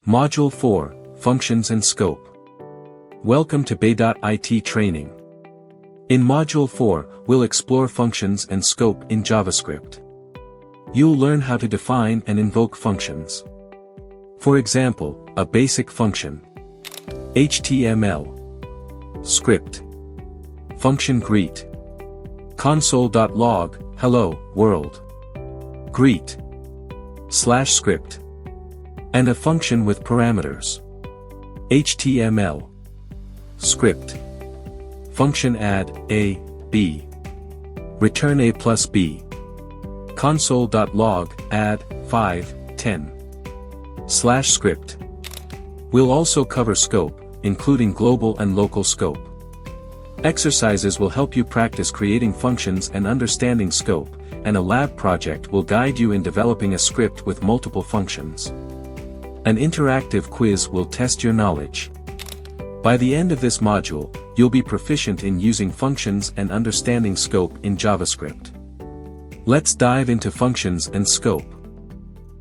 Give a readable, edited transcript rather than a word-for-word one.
Module 4, Functions and Scope. Welcome to Beidat IT Training. In Module 4, we'll explore functions and scope in JavaScript. You'll learn how to define and invoke functions. For example, a basic function. HTML. Script. Function greet. Console.log, hello, world. Greet. /script. And a function with parameters. HTML. Script. Function add, a, b. Return a plus b. Console.log, add, 5, 10. /script. We'll also cover scope, including global and local scope. Exercises will help you practice creating functions and understanding scope, and a lab project will guide you in developing a script with multiple functions. An interactive quiz will test your knowledge. By the end of this module, you'll be proficient in using functions and understanding scope in JavaScript. Let's dive into functions and scope.